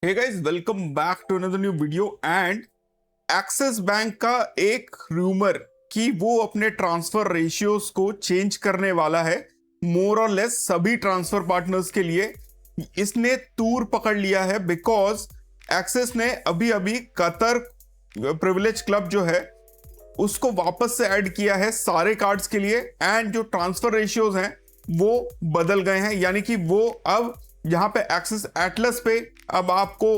Hey guys, welcome back to another new video. And Axis Bank का एक rumour कि वो अपने ट्रांसफर रेशियोज को चेंज करने वाला है मोर और लेस सभी ट्रांसफर पार्टनर्स के लिए। इसने तूर पकड़ लिया है बिकॉज एक्सिस ने अभी अभी कतर प्रिविलेज क्लब जो है उसको वापस से ऐड किया है सारे कार्ड्स के लिए। एंड जो ट्रांसफर रेशियोज हैं वो बदल गए हैं, यानी कि वो अब यहाँ पे एक्सिस एटलस पे अब आपको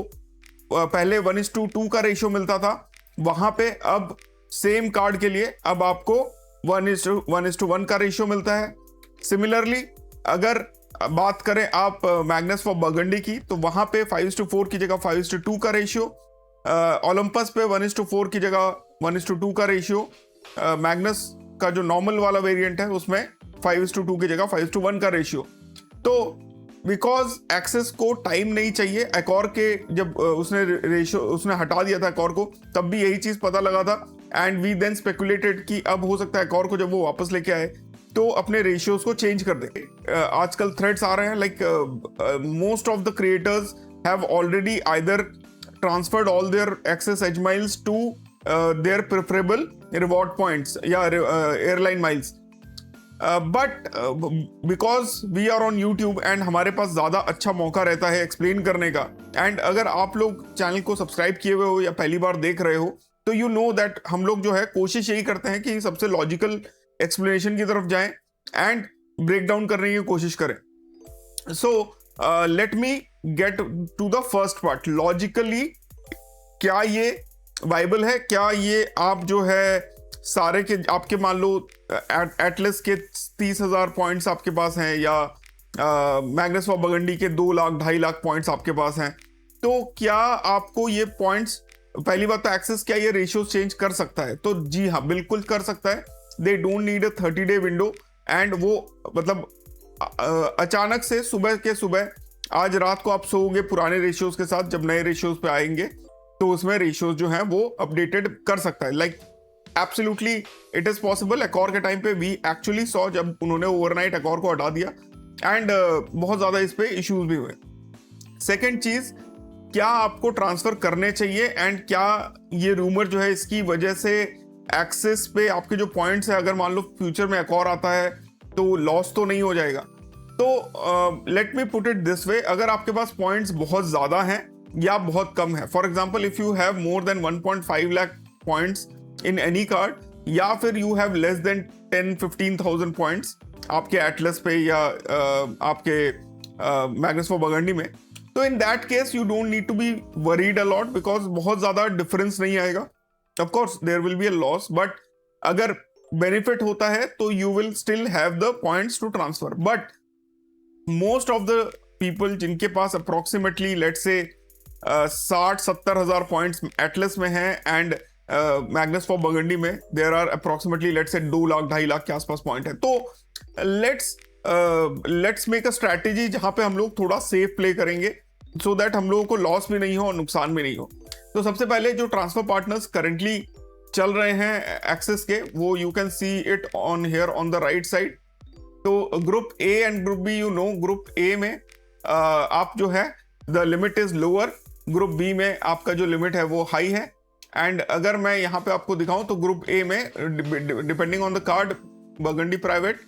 पहले 1:2 का रेशियो मिलता था, वहां पे अब सेम कार्ड के लिए अब आपको 1:1 का रेशियो मिलता है। सिमिलरली अगर बात करें आप मैग्नस फॉर बर्गंडी की, तो वहां पे 5:4 की जगह 5:2 का रेशियो, ओलंपस पे 1:4 की जगह 1:2 का रेशियो, मैग्नस का जो नॉर्मल वाला वेरिएंट है उसमें 5:2 की जगह 5:1 का रेशियो। तो बिकॉज एक्सेस को टाइम नहीं चाहिए, एकॉर के जब उसने रेशियो उसने हटा दिया था एकॉर को, तब भी यही चीज पता लगा था। एंड वी देन स्पेकुलेटेड कि अब हो सकता है एकॉर को जब वो वापस लेके आए तो अपने रेशियोज को चेंज कर दे। आजकल थ्रेड्स आ रहे हैं like most of the creators have already either transferred all their excess as miles to their preferable reward points या airline miles. But because we are on YouTube and हमारे पास ज़्यादा अच्छा मौका रहता है एक्सप्लेन करने का। एंड अगर आप लोग चैनल को सब्सक्राइब किए हुए हो या पहली बार देख रहे हो तो यू नो दैट हम लोग जो है कोशिश यही करते हैं कि सबसे लॉजिकल एक्सप्लेनेशन की तरफ जाएं एंड ब्रेक डाउन करने की कोशिश करें। So let me get to the first part. Logically क्या ये वाइबल है? क्या ये आप जो है सारे के आपके मान लो एटलस के 30,000 पॉइंट्स आपके पास हैं या मैग्नस फॉर बर्गंडी के 2 लाख 2.5 लाख पॉइंट्स आपके पास हैं, तो क्या आपको ये पॉइंट्स, पहली बात तो एक्सेस क्या ये रेशियो चेंज कर सकता है? तो जी हाँ, बिल्कुल कर सकता है। They don't need a 30-day window. And वो मतलब अचानक से सुबह के सुबह आज रात को आप सोओगे पुराने रेशियोज के साथ, जब नए रेशियोज पे आएंगे तो उसमें रेशियोज जो है वो अपडेटेड कर सकता है। Like absolutely it is possible. Accor के टाइम पे वी एक्चुअली सॉ जब उन्होंने ओवरनाइट एकॉर को हटा दिया एंड बहुत ज्यादा इस पे इश्यूज भी हुए। सेकंड चीज, क्या आपको ट्रांसफर करने चाहिए एंड क्या ये रूमर जो है इसकी वजह से एक्सेस पे आपके जो पॉइंट्स है, अगर मान लो फ्यूचर में एकॉर आता है तो लॉस तो नहीं हो जाएगा? तो let me put it this way, अगर आपके पास पॉइंट्स बहुत ज्यादा हैं या बहुत कम है, for example if you have more than 1.5 lakh points in any card, या फिर you have less than 10-15,000 points आपके एटलस पे या आपके मैग्नस फॉर बर्गंडी में, तो in that case you don't need to be worried a lot because बहुत ज्यादा डिफरेंस नहीं आएगा। Of course there will be a loss, but अगर बेनिफिट होता है तो you will still have the points to transfer. But most of the people जिनके पास अप्रोक्सीमेटली लेट से 60-70 हजार पॉइंट्स एटलस में हैं एंड मैग्नस फॉर बर्गंडी में there are approximately let's say 2 lakh 2.5 lakh के आसपास पॉइंट है। तो लेट्स मेक अ स्ट्रैटेजी जहां पे हम लोग थोड़ा सेफ प्ले करेंगे सो दैट हम लोगों को लॉस भी नहीं हो और नुकसान भी नहीं हो। तो सबसे पहले जो ट्रांसफर पार्टनर्स करेंटली चल रहे हैं एक्सेस के, वो you can see it on here on the right side. तो group A and group B, you know group A में आप जो है the limit is lower, group B में आपका जो लिमिट है वो हाई है। एंड अगर मैं यहाँ पे आपको दिखाऊं तो ग्रुप ए में depending on the card, burgundy private,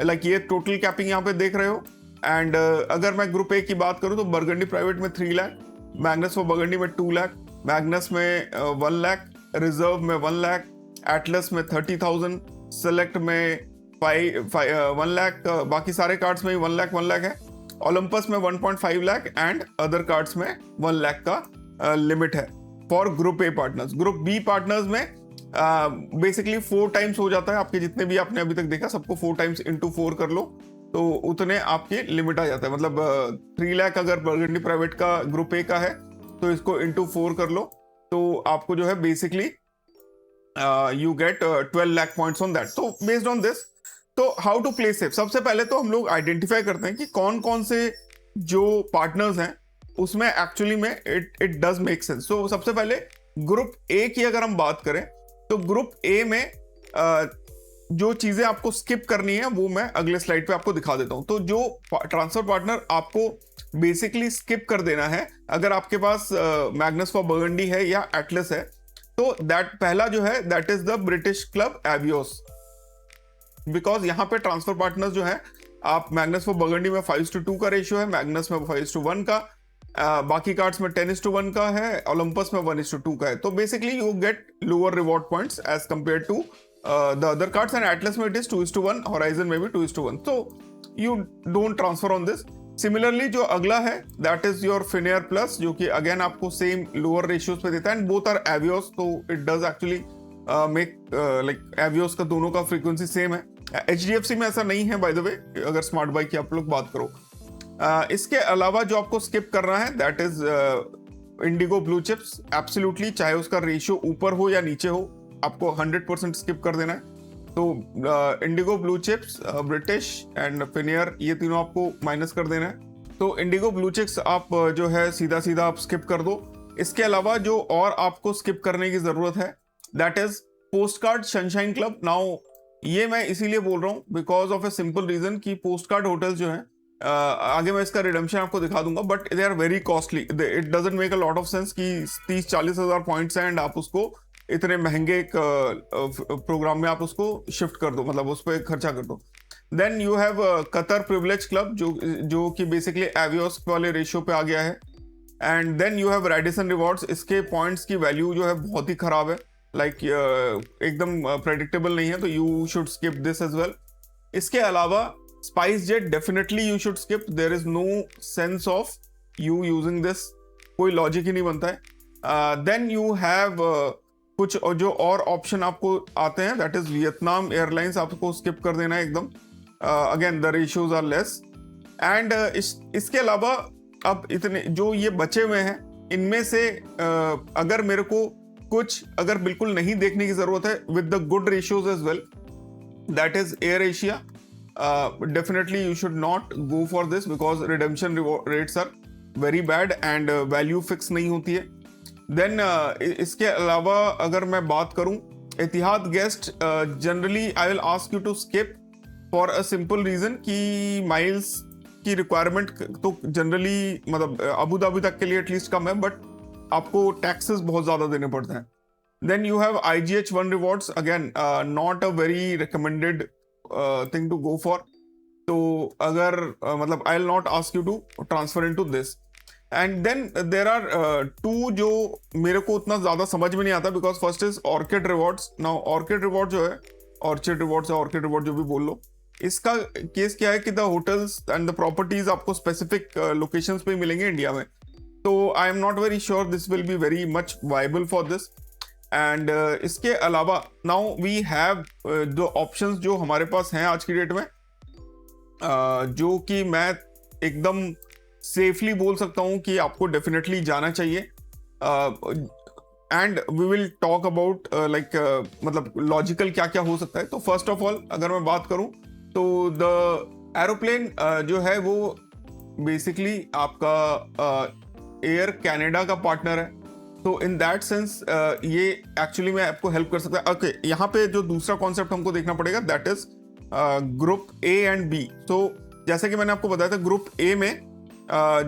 like ये टोटल कैपिंग यहाँ पे देख रहे हो। एंड अगर मैं ग्रुप ए की बात करूं तो बर्गंडी प्राइवेट में 3 लाख, मैग्नस फॉर बर्गंडी में 2 लाख, मैग्नस में 1 लाख, रिजर्व में 1 लाख, एटलस में 30,000, सेलेक्ट में 1 लाख, बाकी सारे कार्ड्स में 1 लाख है, ओलंपस में 1.5 लाख एंड अदर कार्ड्स में 1 लाख का लिमिट है for group A partners. Group B partners में बेसिकली 4 टाइम्स हो जाता है आपके, जितने भी आपने अभी तक देखा सबको 4 टाइम्स इंटू 4 कर लो तो उतने आपके लिमिट आ जाता है। मतलब 3 लाख अगर बर्गंडी प्राइवेट का ग्रुप ए का है तो इसको इंटू 4 कर लो तो आपको जो है basically you gate 12 lakh points on that. तो बेस्ड ऑन दिस, तो हाउ टू प्ले सेफ, सबसे पहले तो हम लोग आइडेंटिफाई करते हैं कि कौन कौन से जो पार्टनर्स हैं उसमें एक्चुअली में इट डज मेक सेंस। तो सबसे पहले ग्रुप ए की अगर हम बात करें तो ग्रुप ए में जो चीजें आपको स्किप करनी है वो मैं अगले स्लाइड पे आपको दिखा देता हूं। तो जो ट्रांसफर पार्टनर आपको बेसिकली स्किप कर देना है। अगर आपके पास मैग्नस फॉर बर्गंडी है या एटलस है, तो दैट पहला जो है that is the British Club Avios, because यहाँ पे ट्रांसफर पार्टनर्स जो है, आप मैग्नस फॉर बर्गंडी में 5:2 का रेशियो है, मैग्नस में 5:1 का, बाकी कार्ड्स में 10:1 का है, ओलंपस में 1:2 का है। तो basically you get lower reward points as compared to the other cards, and Atlas में इट इज 2:1, होराइजन में भी 2:1, तो you don't transfer on this. Similarly जो अगला है that is your Finnair plus, जो कि अगेन आपको सेम लोअर रेशियोज पे देता है, एंड बोथ आर एवियोस, तो it does actually make like Avios का दोनों का फ्रीक्वेंसी सेम है। HDFC में ऐसा नहीं है बाय द वे, अगर स्मार्ट बाइक की आप लोग बात करो। इसके अलावा जो आपको स्किप करना है that is Indigo blue chips, absolutely, चाहे उसका रेशियो ऊपर हो या नीचे हो, आपको 100% स्किप कर देना है। तो IndiGo blue chips, British and Finnair, ये तीनों आपको माइनस कर देना है। तो इंडिगो ब्लू चिप्स आप जो है सीधा सीधा आप स्किप कर दो। इसके अलावा जो और आपको स्किप करने की जरूरत है that is post card sunshine club. Now ये मैं इसीलिए बोल रहा हूँ because of a simple reason कि पोस्ट कार्ड होटल्स जो है, आगे मैं इसका रिडम्पशन आपको दिखा दूंगा, but they are very costly. It doesn't make a lot of sense कि 30-40 हज़ार पॉइंट्स हैं एंड आप उसको इतने महंगे एक प्रोग्राम में आप उसको शिफ्ट कर दो, मतलब उस पर खर्चा कर दो। Then you have Qatar privilege club, जो कि बेसिकली एवियोस वाले रेशियो पे आ गया है। And then you have Radisson rewards, इसके पॉइंट्स की वैल्यू जो है बहुत ही खराब है, लाइक एकदम प्रेडिक्टेबल नहीं है, तो you should skip this as well. इसके अलावा SpiceJet definitely you should skip, there is no sense of you using this, कोई लॉजिक ही नहीं बनता है। देन यू हैव कुछ जो और ऑप्शन आपको आते हैं दैट इज वियतनाम एयरलाइंस, आपको स्किप कर देना है एकदम, again the ratios are less. And इसके अलावा अब इतने जो ये बचे हुए हैं, इनमें से अगर मेरे को कुछ अगर बिल्कुल नहीं देखने की जरूरत है with the good ratios as well, that is AirAsia. Definitely you should not go for this because redemption rates are very bad and value fix नहीं होती है। देन इसके अलावा अगर मैं बात करूं Etihad Guest, generally I will ask you to skip for a simple reason कि माइल्स की रिक्वायरमेंट तो जनरली मतलब अबू धाबी तक के लिए एटलीस्ट कम है, बट आपको टैक्सेस बहुत ज्यादा देने पड़ते हैं। Then you have IGH1 rewards, again not a very recommended thing to go for. तो अगर मतलब I will not ask you to transfer into this. And then there are 2 जो मेरे को उतना ज्यादा समझ में नहीं आता, because first is orchid rewards. Now orchid reward जो है, ऑर्चिड रिवॉर्ड्स या ऑर्किड रिवॉर्ड जो भी बोल लो, इसका केस क्या है कि the hotels and the properties आपको स्पेसिफिक लोकेशंस पे मिलेंगे इंडिया में। तो I am not very sure this will be very much viable for this. And इसके अलावा now we have the options जो हमारे पास हैं आज की डेट में, जो कि मैं एकदम सेफली बोल सकता हूं कि आपको डेफिनेटली जाना चाहिए। And we will talk about like मतलब लॉजिकल क्या क्या हो सकता है। तो फर्स्ट ऑफ ऑल अगर मैं बात करूं तो द एरोप्लेन जो है वो बेसिकली आपका एयर कनाडा का पार्टनर है, तो इन दैट सेंस ये एक्चुअली में आपको हेल्प कर सकता है। ओके, यहाँ पे जो दूसरा कॉन्सेप्ट हमको देखना पड़ेगा that is group A and B। तो जैसे कि मैंने आपको बताया था, ग्रुप A में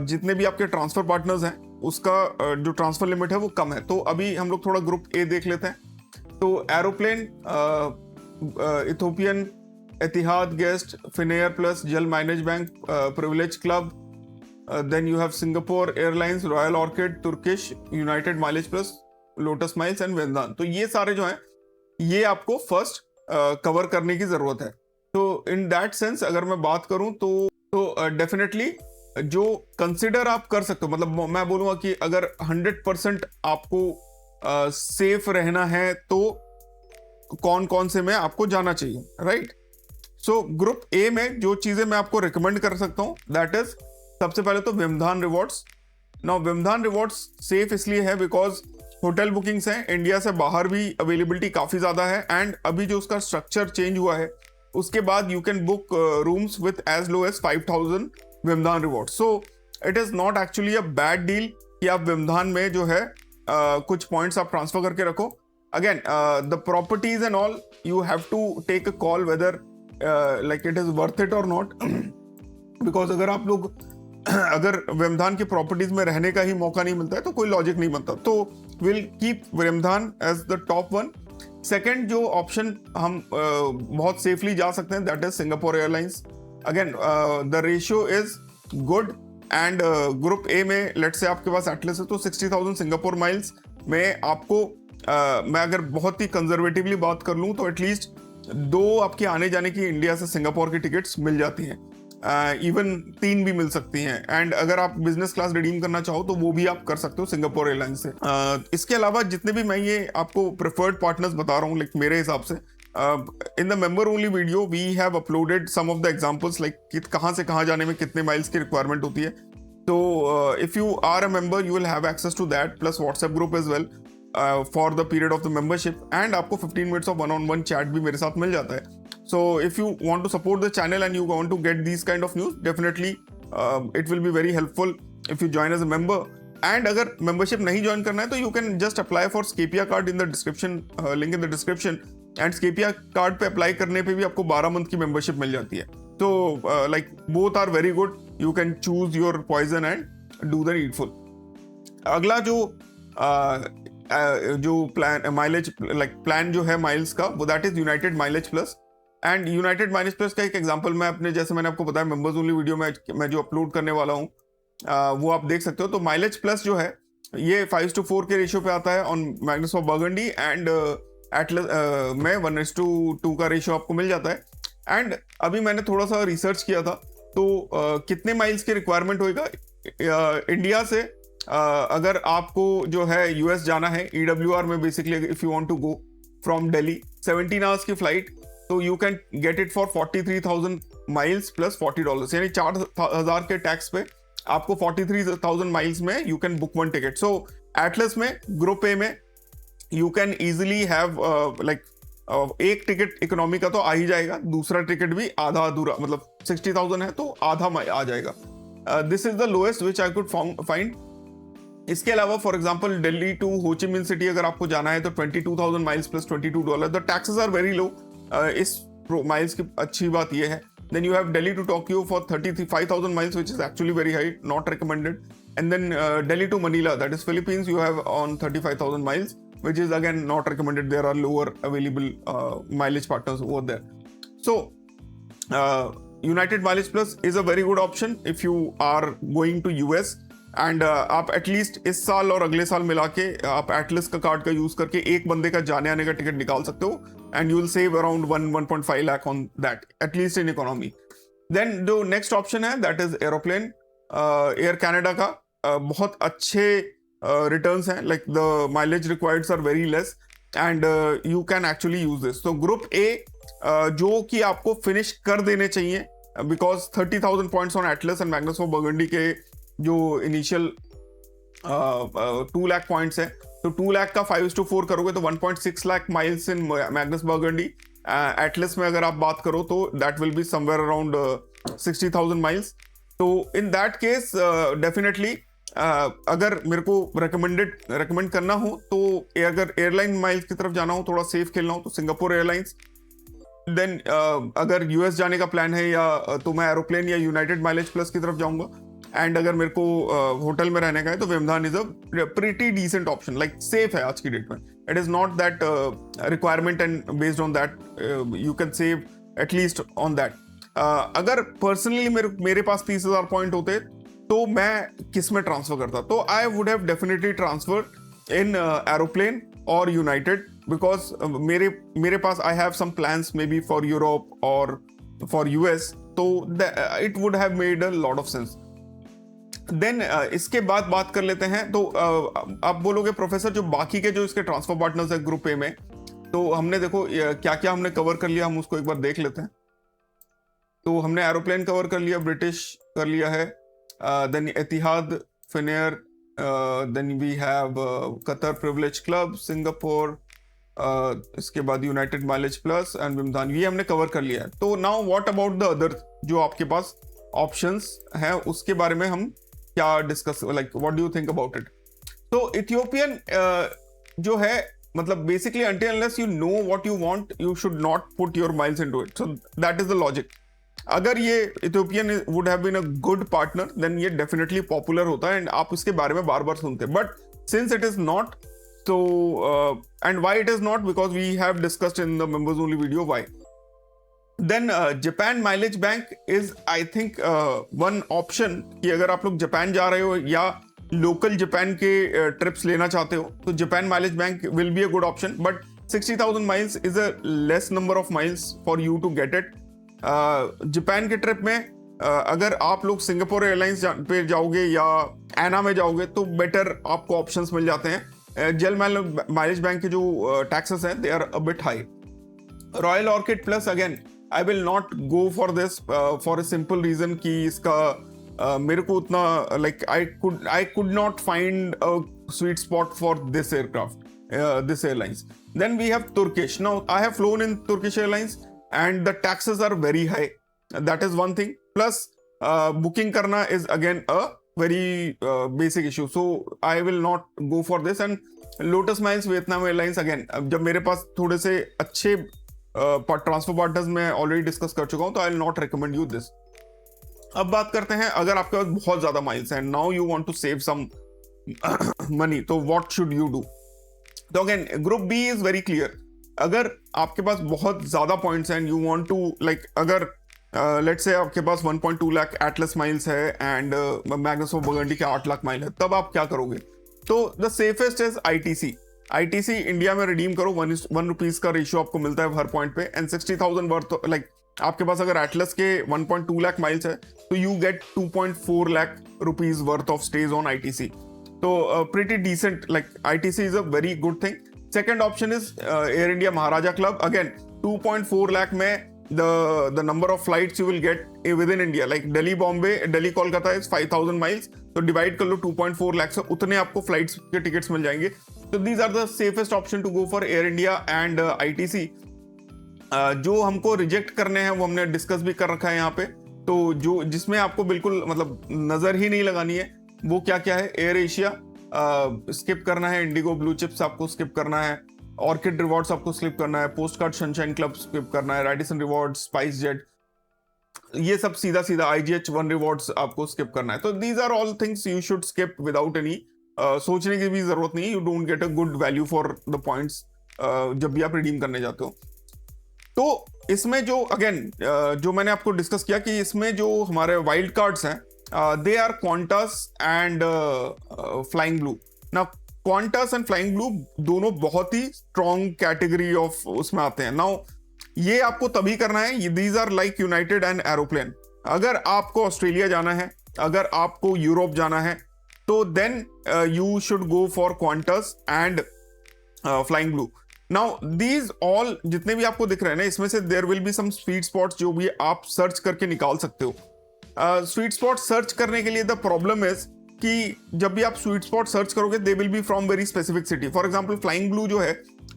जितने भी आपके ट्रांसफर पार्टनर्स हैं उसका जो ट्रांसफर लिमिट है वो कम है। तो अभी हम लोग थोड़ा ग्रुप A देख लेते हैं। तो aeroplane, Ethiopian, Etihad Guest, Finnair Plus, JAL Mileage Bank, Privilege Club, then you have Singapore Airlines, Royal Orchid, Turkish, United Mileage Plus, Lotus Miles and Vedant. तो ये सारे जो हैं ये आपको फर्स्ट कवर करने की जरूरत है। तो इन दैट सेंस अगर मैं बात करूं तो डेफिनेटली जो कंसिडर आप कर सकते हो, मतलब मैं बोलूंगा कि अगर 100% आपको सेफ रहना है तो कौन कौन से में आपको जाना चाहिए, राइट। सो ग्रुप A में जो चीजें मैं आपको रिकमेंड कर सकता हूं दैट इज सबसे पहले तो विमधान रिवॉर्ड्स। नाउ विमधान रिवॉर्ड्स सेफ इसलिए है बिकॉज होटल बुकिंग्स हैं, इंडिया से बाहर भी अवेलेबिलिटी काफी ज्यादा है, एंड अभी जो उसका स्ट्रक्चर चेंज हुआ है उसके बाद you can book rooms with as low as 5,000 Wyndham reward. So it is not actually a bad deal कि आप विमधान में जो है कुछ पॉइंट्स आप ट्रांसफर करके रखो। Again the properties and all you have to take a call whether like it is worth it और नॉट, बिकॉज अगर आप लोग अगर व्यमधान की प्रॉपर्टीज में रहने का ही मौका नहीं मिलता है तो कोई लॉजिक नहीं बनता, तो will keep Wyndham as the top one. Second जो ऑप्शन हम बहुत सेफली जा सकते हैं that is Singapore Airlines. Again the ratio is good and group A में लेट्स से आपके पास एटलस है तो 60,000 सिंगापुर माइल्स में आपको मैं अगर बहुत ही कंजर्वेटिवली बात कर लूं तो एटलीस्ट 2 आपके आने जाने की इंडिया से सिंगापुर की टिकट्स मिल जाती हैं, इवन 3 भी मिल सकती हैं। एंड अगर आप बिजनेस क्लास रिडीम करना चाहो तो वो भी आप कर सकते हो सिंगापुर एयरलाइंस से। इसके अलावा जितने भी मैं ये आपको प्रेफर्ड पार्टनर्स बता रहा हूँ लाइक मेरे हिसाब से in the member only video we have uploaded some of the examples like कहाँ से कहाँ जाने में कितने माइल्स की रिक्वायरमेंट होती है। तो if you are a member you will have access to that plus WhatsApp group as well for the period of the membership and आपको 15 मिनट्स ऑफ वन-on-one चैट भी मेरे साथ मिल जाता है। So if you want to support the channel and you want to get these kind of news, definitely it will be very helpful if you join as a member. And अगर membership नहीं join करना है तो you can just apply for Scapia card in the description, link in the description. And Scapia card पे apply करने पे भी आपको 12 month की membership मिल जाती है। तो like both are very good. You can choose your poison and do the needful. अगला जो प्लान माइलेज प्लान जो है माइल्स का वो that is United Mileage plus. And United Mileage plus का एक एग्जांपल मैं अपने जैसे मैंने आपको बताया मेंबर्स ओनली वीडियो में मैं जो अपलोड करने वाला हूँ वो आप देख सकते हो। तो माइलेज प्लस जो है ये 5:4 के रेशियो पे आता है on Magnus of burgundy and Atlas में 1:2 का रेशियो आपको मिल जाता है। एंड अभी मैंने थोड़ा सा रिसर्च किया था तो कितने माइल्स की रिक्वायरमेंट होएगा इंडिया से अगर आपको जो है यूएस जाना है EWR में basically if you want to go from Delhi 17 hours की फ्लाइट तो you can get it for 43,000 miles plus $40 यानी 4,000 के टैक्स पे आपको 43,000 माइल्स में you can book one ticket. So Atlas में ग्रुप ए में you can easily have like एक टिकट इकोनॉमी का तो आ ही जाएगा, दूसरा टिकट भी आधा अधूरा मतलब 60,000 है तो आधा आ जाएगा। This is the lowest which I could find. इसके अलावा फॉर एग्जांपल दिल्ली टू हो ची मिन सिटी अगर आपको जाना है तो 22,000 miles plus $22 the taxes are very low. इस माइल्स की अच्छी बात यह है। Then you have Delhi to Tokyo for 35,000 miles which is actually very high, not recommended. And then Delhi to Manila that is Philippines you have on 35,000 miles which is again not recommended. There are lower available mileage partners over there. So United Mileage Plus is a very good option if you are going to US and आप at least इस साल और अगले साल मिला के आप Atlas का कार्ड का यूज करके एक बंदे का जाने आने का टिकट निकाल सकते हो and you will save around 1.5 lakh on that at least in economy. Then जो नेक्स्ट ऑप्शन है that is Aeroplan. Air Canada का बहुत अच्छे रिटर्न्स हैं like the mileage requireds are very less and you can actually use this. तो group A जो कि आपको फिनिश कर देने चाहिए because 30,000 points on Atlas and Magnus of Burgundy के जो इनिशियल 2 लाख पॉइंट्स है तो 2 लाख का 5:4 करोगे तो 1.6 लाख माइल्स इन मैग्नस बर्गंडी। एटलस में अगर आप बात करो तो that will be somewhere around 60,000 miles. तो इन दैट केस डेफिनेटली अगर मेरे को रेकमेंड करना हो तो अगर एयरलाइन माइल्स की तरफ जाना हो थोड़ा सेफ खेलना हो तो सिंगापुर एयरलाइंस। देन अगर यूएस जाने का प्लान है या तो मैं एरोप्लेन या यूनाइटेड माइलेज प्लस की तरफ जाऊंगा। एंड अगर मेरे को होटल में रहने का है तो Wyndham is a pretty decent option like safe है आज की डेट में। It is not that requirement and based on that you can save at least on that. अगर पर्सनली मेरे पास 30,000 पॉइंट होते तो मैं किस में ट्रांसफर करता तो I would have definitely transfer in Aeroplan और यूनाइटेड बिकॉज मेरे पास I have some plans may be for Europe और फॉर यूएस तो it would have made a lot of sense. Then इसके बाद बात कर लेते हैं तो आप बोलोगे प्रोफेसर जो बाकी के जो इसके ट्रांसफर पार्टनर्स है ग्रुप ए में तो हमने देखो क्या क्या हमने कवर कर लिया हम उसको एक बार देख लेते हैं। तो हमने एरोप्लेन कवर कर लिया, ब्रिटिश कर लिया है, then Etihad, Finnair, then we have Qatar Privilege Club, Singapore, इसके बाद यूनाइटेड माइलेज प्लस एंड विमधान, ये हमने कवर कर लिया है। तो now what about the other जो आपके पास ऑप्शंस हैं उसके बारे में हम क्या discuss like what do you think about it. तो इथियोपियन जो है मतलब basically until unless you know what you want you should not put your miles into it, so that is the logic. अगर ये Ethiopian would have been a good partner then ये definitely popular होता है and आप इसके बारे में बार बार सुनते हैं, but since it is not, so and why it is not, because we have discussed in the members only video why. Then Japan Mileage Bank is I think one option कि अगर आप लोग जापान जा रहे हो या local Japan के trips लेना चाहते हो तो Japan mileage bank will be a good option, but 60,000 miles is a less number of miles for you to get it. Japan के ट्रिप में अगर आप लोग सिंगापुर एयरलाइंस पे जाओगे या एना में जाओगे तो बेटर आपको ऑप्शंस मिल जाते हैं. जेल माइलेज बैंक के जो टैक्सेस हैं they are a bit high. Royal Orchid plus again I will not go for this for a simple reason कि इसका मेरे को उतना like I could not find a sweet spot for this aircraft, this airlines. Then we have Turkish. Now I have flown in Turkish Airlines and the taxes are very high. That is one thing. Plus booking करना is again a very basic issue, so I will not go for this. And Lotus Miles Vietnam Airlines again, जब मेरे पास थोड़े से अच्छे transfer partners मैं already discuss कर चुका हूं तो आई will not recommend you this. अब बात करते हैं अगर आपके पास बहुत ज्यादा माइल्स हैं, now you want to save some money, तो व्हाट शुड यू डू. तो again group B is very clear. अगर आपके पास बहुत ज्यादा पॉइंट्स हैं, यू वांट टू लाइक अगर लेट्स से आपके पास 1.2 लाख एटलस माइल्स है एंड मैग्नस ऑफ बर्गंडी के 8 लाख माइल है, तब आप क्या करोगे. तो the safest is ITC. ITC India में रिडीम करो, 1 रुपीज का रेशियो आपको मिलता है हर पॉइंट पे एंड 60,000 वर्थ. लाइक आपके पास अगर एटलस के 1.2 लाख माइल्स है तो you get 2.4 lakh rupees worth of stays on ITC. तो pretty decent, like ITC is a very good thing. Second option is Air India Maharaja Club. Again 2.4 lakh में the number of flights you will get within India, like Delhi Bombay, Delhi Kolkata is 5,000 miles, तो divide कर लो 2.4 लाख से, उतने आपको flights के tickets मिल जाएंगे. तो these are the safest option to go for Air India and ITC. जो हमको रिजेक्ट करने हैं वो हमने डिस्कस भी कर रखा है यहाँ पे. तो जो जिसमें आपको बिल्कुल मतलब नजर ही नहीं लगानी है वो क्या क्या है. एयर एशिया स्किप करना है, इंडिगो ब्लू चिप्स आपको स्किप करना है, ऑर्किड रिवॉर्ड्स आपको स्किप करना है, post card sunshine club skip करना है, रेडिसन रिवॉर्ड्स, स्पाइस जेट, ये सब सीधा सीधा IGH 1 रिवॉर्ड्स आपको स्किप करना है. तो these are all things you should skip without any सोचने की भी जरूरत नहीं. You don't get a good value for the points जब भी आप रिडीम करने जाते हो. तो इसमें जो अगेन जो मैंने आपको डिस्कस किया कि इसमें जो हमारे वाइल्ड कार्ड्स हैं they are Qantas and flying blue. ना क्वांटस एंड फ्लाइंग ब्लू दोनों बहुत ही स्ट्रॉन्ग कैटेगरी ऑफ उसमें आते हैं. नाउ ये आपको तभी करना है, these are like United and Aeroplan. अगर आपको ऑस्ट्रेलिया जाना है, अगर आपको यूरोप जाना है तो then you should go for Qantas and flying blue. Now these all जितने भी आपको दिख रहे हैं ना, इसमें से there will be some sweet spots जो भी आप सर्च करके निकाल सकते हो. स्वीट स्पॉट सर्च करने के लिए द प्रॉब्लम इज कि जब भी आप स्वीट स्पॉट सर्च करोगे they will be from very specific city. For example flying blue जो है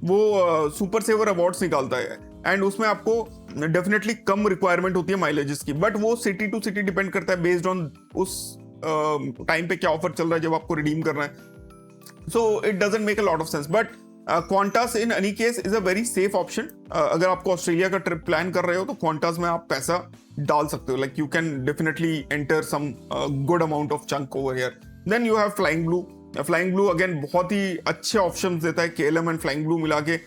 वो सुपर सेवर अवार्ड्स निकालता है एंड उसमें आपको डेफिनेटली कम रिक्वायरमेंट होती है माइलेजेस की, बट वो सिटी टू सिटी डिपेंड करता है बेस्ड ऑन उस टाइम पे क्या ऑफर चल रहा है जब आपको रिडीम करना है. So it doesn't make a lot of sense, but Qantas in any case is a very safe option. अगर आपको ऑस्ट्रेलिया का ट्रिप प्लान कर रहे हो तो क्वांटास में आप पैसा डाल सकते हो. Like you can definitely enter some good amount of chunk over here. Then you have flying blue. Flying blue again बहुत ही अच्छे ऑप्शंस देता है. KLM एंड फ्लाइंग ब्लू मिला के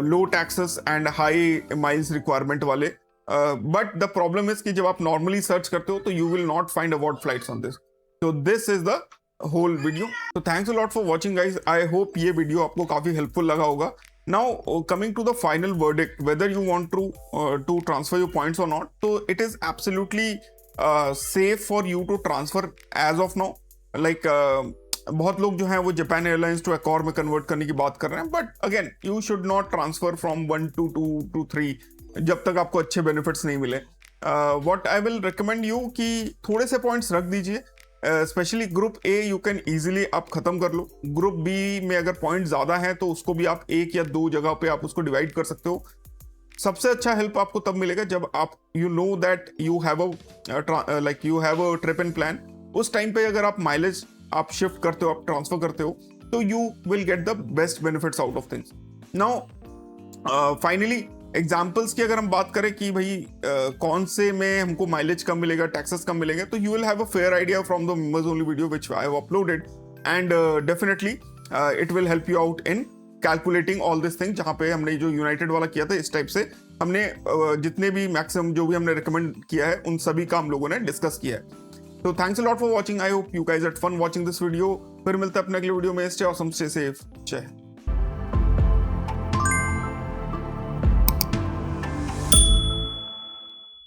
low taxes and high miles requirement वाले. But the problem is कि जब आप नॉर्मली सर्च करते हो तो you will not find about flights on this. तो this is the whole video. तो thanks a lot for watching guys. I hope ये वीडियो आपको काफी हेल्पफुल लगा होगा. Now coming to the final verdict whether you want to transfer your points or not, तो it is absolutely safe for you to transfer as of now. Like बहुत लोग जो हैं वो जापान एयरलाइंस टू एकॉर में convert करने की बात कर रहे हैं, but again you should not transfer from 1 to 2 to 3 जब तक आपको अच्छे बेनिफिट्स नहीं मिले. What I will recommend you कि थोड़े से पॉइंट्स रख दीजिए. Specially group A you can easily आप खत्म कर लो. ग्रुप बी में अगर पॉइंट ज्यादा हैं तो उसको भी आप 1 या 2 जगह पे आप उसको डिवाइड कर सकते हो. सबसे अच्छा हेल्प आपको तब मिलेगा जब आप you know that you have a trip and plan. उस टाइम पे अगर आप माइलेज आप शिफ्ट करते हो, आप ट्रांसफर करते हो, तो you will get the best benefits out of things. Now finally examples की अगर हम बात करें कि भाई कौन से में हमको माइलेज कम मिलेगा, टैक्सेस कम मिलेंगे, तो you will have a fair idea from the members only video which I have uploaded, and definitely it will help you out in calculating all this thing. जहाँ पे हमने जो यूनाइटेड वाला किया था, इस टाइप से हमने जितने भी मैक्सिमम जो भी हमने रिकमेंड किया है उन सभी का हम लोगों ने डिस्कस किया है। तो thanks a lot for watching, I hope you guys had fun watching this video. फिर मिलते हैं अपने अगले वीडियो में। स्टे ऑसम, स्टे सेफ, जय हिंद।